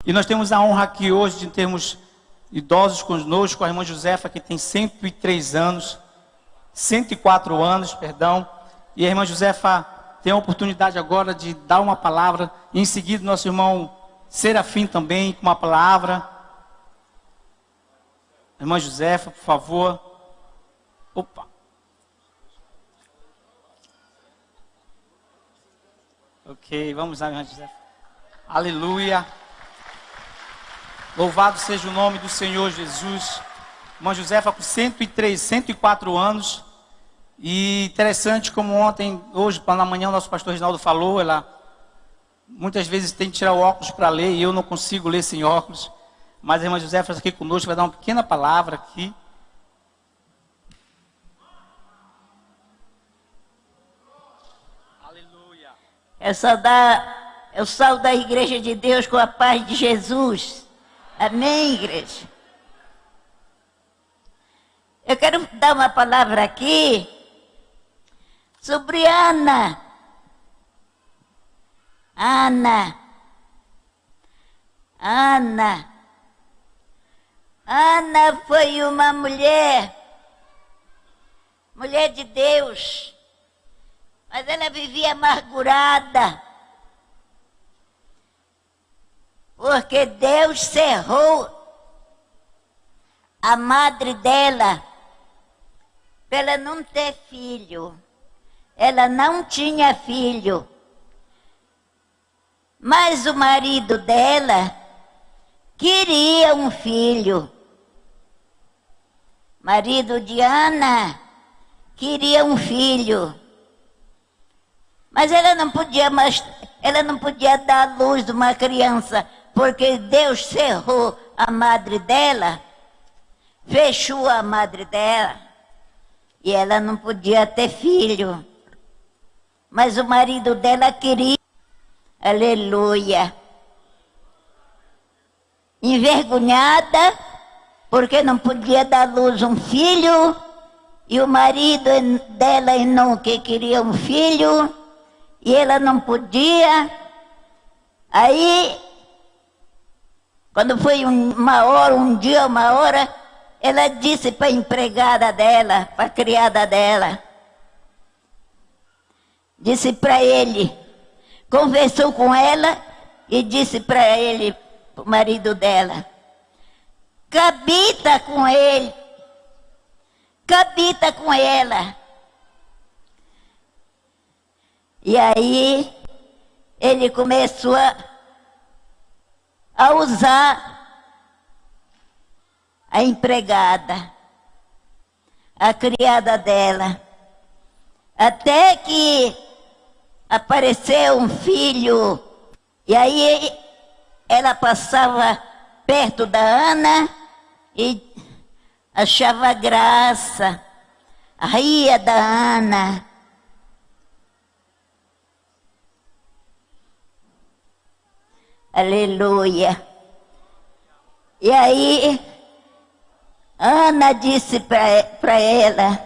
E nós temos a honra aqui hoje de termos idosos conosco, a irmã Josefa, que tem 103 anos, 104 anos, perdão. E a irmã Josefa tem a oportunidade agora de dar uma palavra. E em seguida, nosso irmão Serafim também, com uma palavra. Irmã Josefa, por favor. Opa. Ok, vamos lá, irmã Josefa. Aleluia. Louvado seja o nome do Senhor Jesus. Irmã Josefa com 103, 104 anos. E interessante como ontem, hoje, na manhã, o nosso pastor Reginaldo falou, ela muitas vezes tem que tirar o óculos para ler, e eu não consigo ler sem óculos. Mas a irmã Josefa aqui conosco vai dar uma pequena palavra aqui. Aleluia. Eu saúdo a Igreja de Deus com a paz de Jesus. Amém, igreja? Eu quero dar uma palavra aqui sobre Ana. Ana foi uma mulher de Deus, mas ela vivia amargurada, porque Deus cerrou a madre dela para ela não ter filho. Ela não tinha filho. Mas o marido dela queria um filho. Marido de Ana queria um filho. Mas ela não podia dar à luz de uma criança, porque Deus cerrou a madre dela, fechou a madre dela, e ela não podia ter filho. Mas o marido dela queria. Aleluia. Envergonhada, porque não podia dar à luz um filho, e o marido dela que queria um filho, e ela não podia. Aí, quando foi um dia, ela disse para a empregada dela, para a criada dela, disse para ele, conversou com ela e disse para ele, o marido dela, habita com ele, habita com ela. E aí, ele começou a usar a empregada, a criada dela, até que apareceu um filho. E aí ela passava perto da Ana e achava graça, ria da Ana. Aleluia. E aí Ana disse para ela,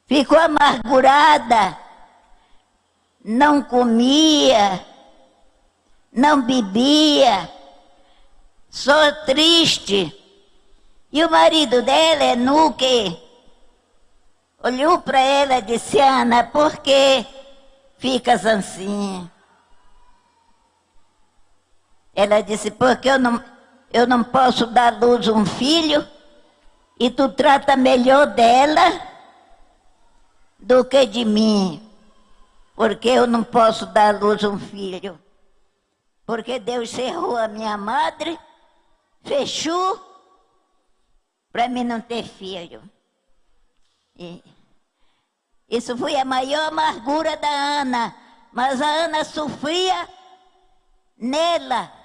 ficou amargurada, não comia, não bebia, só triste. E o marido dela, Enuque, olhou para ela e disse, Ana, por que ficas assim? Ela disse, porque eu não posso dar à luz um filho, e tu trata melhor dela do que de mim, porque eu não posso dar à luz um filho, porque Deus cerrou a minha madre, fechou, para mim não ter filho. E isso foi a maior amargura da Ana, mas a Ana sofria nela.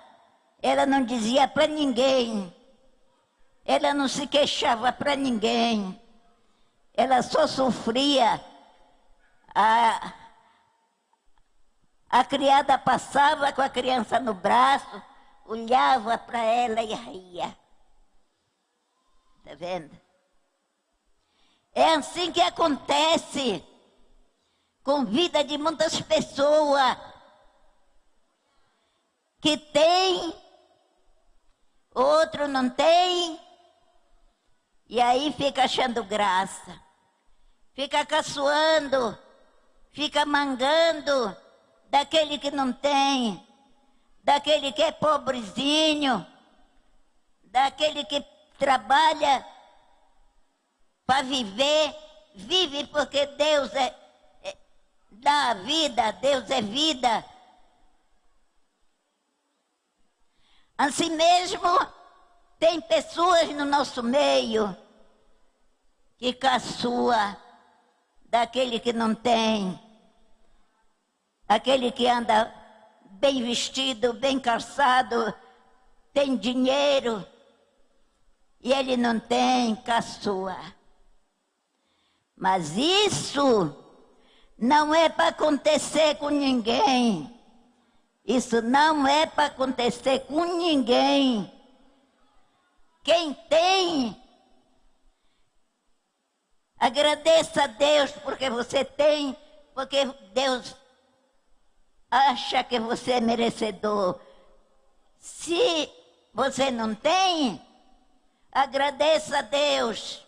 Ela não dizia para ninguém, ela não se queixava para ninguém, ela só sofria. A criada passava com a criança no braço, olhava para ela e ria. Está vendo? É assim que acontece com a vida de muitas pessoas. que tem, outro não tem, e aí fica achando graça, fica caçoando, fica mangando daquele que não tem, daquele que é pobrezinho, daquele que trabalha para viver, vive porque Deus dá a vida, Deus é vida. Assim mesmo, tem pessoas no nosso meio que caçoa daquele que não tem, aquele que anda bem vestido, bem calçado, tem dinheiro, e ele não tem, caçoa. Mas isso não é para acontecer com ninguém. Isso não é para acontecer com ninguém. Quem tem, agradeça a Deus porque você tem, porque Deus acha que você é merecedor. Se você não tem, agradeça a Deus,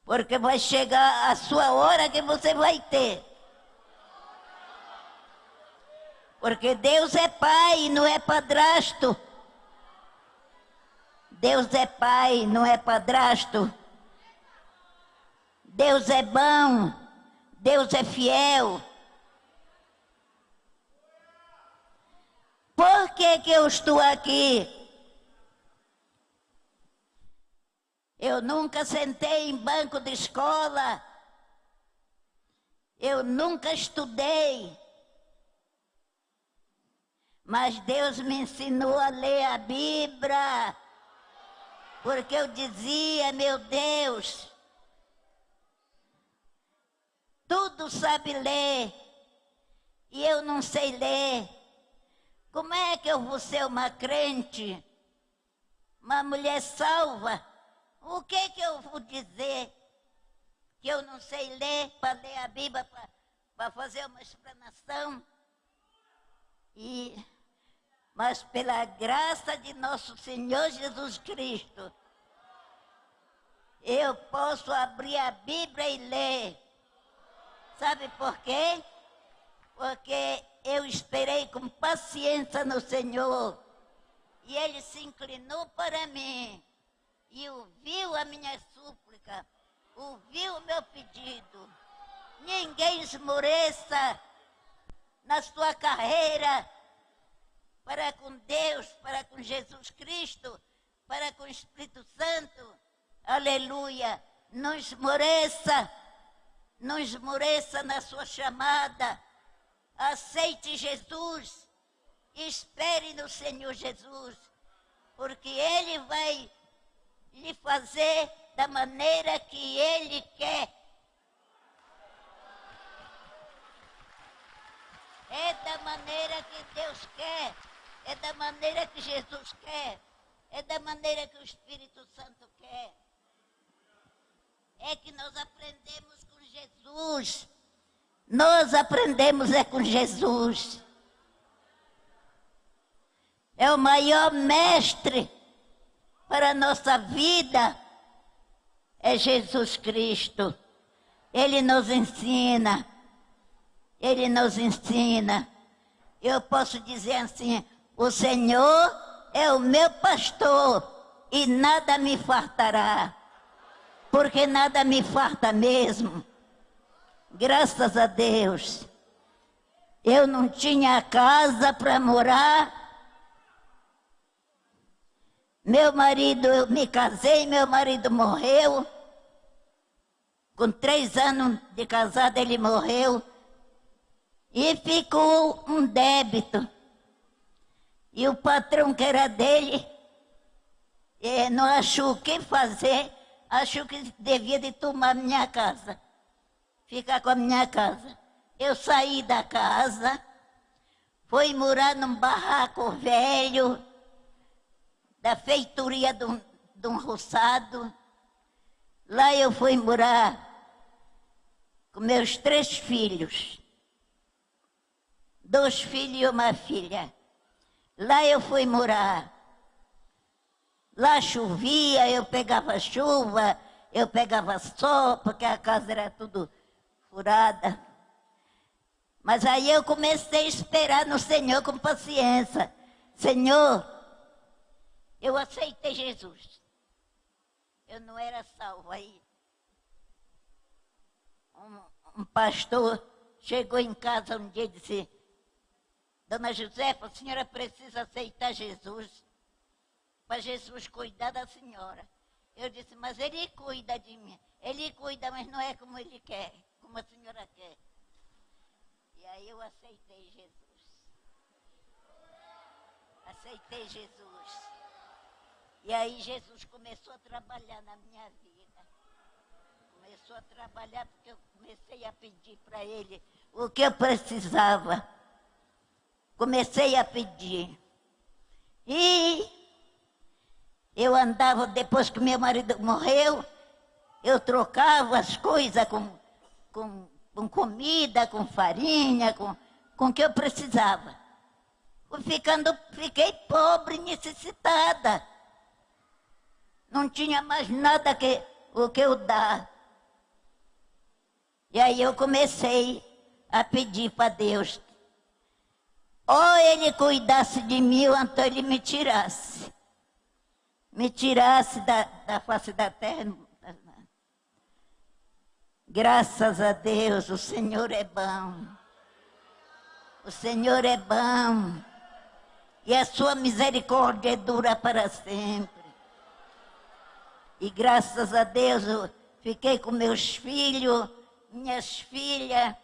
porque vai chegar a sua hora que você vai ter. Porque Deus é pai, não é padrasto. Deus é pai, não é padrasto. Deus é bom, Deus é fiel. Por que eu estou aqui? Eu nunca sentei em banco de escola. Eu nunca estudei. Mas Deus me ensinou a ler a Bíblia. Porque eu dizia, meu Deus, tudo sabe ler. E eu não sei ler. Como é que eu vou ser uma crente? Uma mulher salva? O que eu vou dizer? Que eu não sei ler, para ler a Bíblia, para fazer uma explanação? Mas pela graça de nosso Senhor Jesus Cristo, eu posso abrir a Bíblia e ler. Sabe por quê? Porque eu esperei com paciência no Senhor, e Ele se inclinou para mim, e ouviu a minha súplica, ouviu o meu pedido. Ninguém esmoreça na sua carreira para com Deus, para com Jesus Cristo, para com o Espírito Santo. Aleluia! Não esmoreça na sua chamada. Aceite Jesus, espere no Senhor Jesus, porque Ele vai lhe fazer da maneira que Ele quer. É da maneira que Deus quer, é da maneira que Jesus quer, é da maneira que o Espírito Santo quer. É que nós aprendemos com Jesus. Nós aprendemos com Jesus. É o maior mestre para a nossa vida, é Jesus Cristo. Ele nos ensina. Ele nos ensina. Eu posso dizer assim, o Senhor é o meu pastor e nada me faltará. Porque nada me falta mesmo. Graças a Deus. Eu não tinha casa para morar. Meu marido, eu me casei, meu marido morreu. Com 3 anos de casado ele morreu. E ficou um débito. E o patrão que era dele, não achou o que fazer, achou que devia de tomar minha casa. Ficar com a minha casa. Eu saí da casa, fui morar num barraco velho, da feitoria de um roçado. Lá eu fui morar com meus 3 filhos. 2 filhos e uma filha. Lá eu fui morar. Lá chovia, eu pegava chuva, eu pegava sol, porque a casa era tudo furada. Mas aí eu comecei a esperar no Senhor com paciência. Senhor, eu aceitei Jesus. Eu não era salvo aí. Um pastor chegou em casa um dia e disse: Dona Josefa, a senhora precisa aceitar Jesus, para Jesus cuidar da senhora. Eu disse: mas ele cuida de mim. Ele cuida, mas não é como ele quer, como a senhora quer. E aí eu aceitei Jesus. Aceitei Jesus. E aí Jesus começou a trabalhar na minha vida. Começou a trabalhar porque eu comecei a pedir para ele o que eu precisava. Comecei a pedir. E eu andava, depois que meu marido morreu, eu trocava as coisas com comida, com farinha, com o que eu precisava. Fiquei pobre, necessitada. Não tinha mais nada o que eu dar. E aí eu comecei a pedir para Deus. Ou ele cuidasse de mim, ou então ele me tirasse. Me tirasse da face da terra. Graças a Deus, o Senhor é bom. O Senhor é bom. E a sua misericórdia dura para sempre. E graças a Deus eu fiquei com meus filhos, minhas filhas.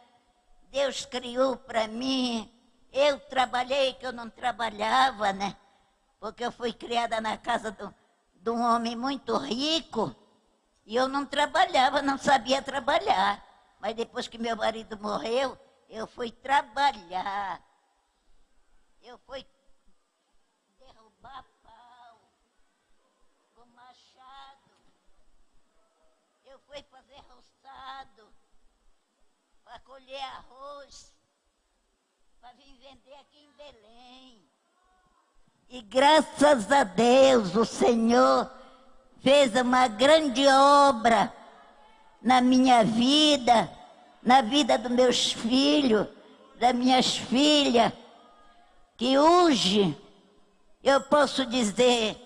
Deus criou para mim. Eu trabalhei que eu não trabalhava, né? Porque eu fui criada na casa de um homem muito rico. E eu não trabalhava, não sabia trabalhar. Mas depois que meu marido morreu, eu fui trabalhar. Eu fui derrubar pau com machado. Eu fui fazer roçado para colher arroz, para vir vender aqui em Belém. E graças a Deus, o Senhor fez uma grande obra na minha vida, na vida dos meus filhos, das minhas filhas, que hoje eu posso dizer: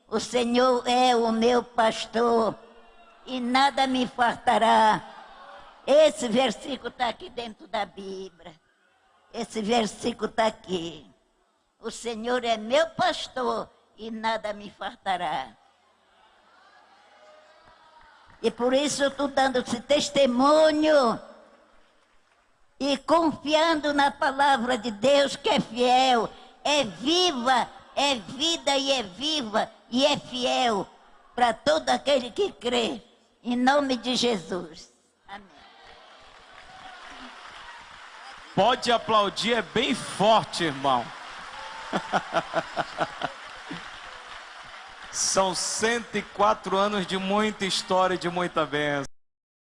o Senhor é o meu pastor e nada me faltará. Esse versículo está aqui dentro da Bíblia. Esse versículo está aqui. O Senhor é meu pastor e nada me faltará. E por isso eu estou dando esse testemunho e confiando na palavra de Deus, que é fiel, é viva, é vida e é viva e é fiel para todo aquele que crê. Em nome de Jesus. Amém. Pode aplaudir, é bem forte, irmão. São 104 anos de muita história e de muita bênção.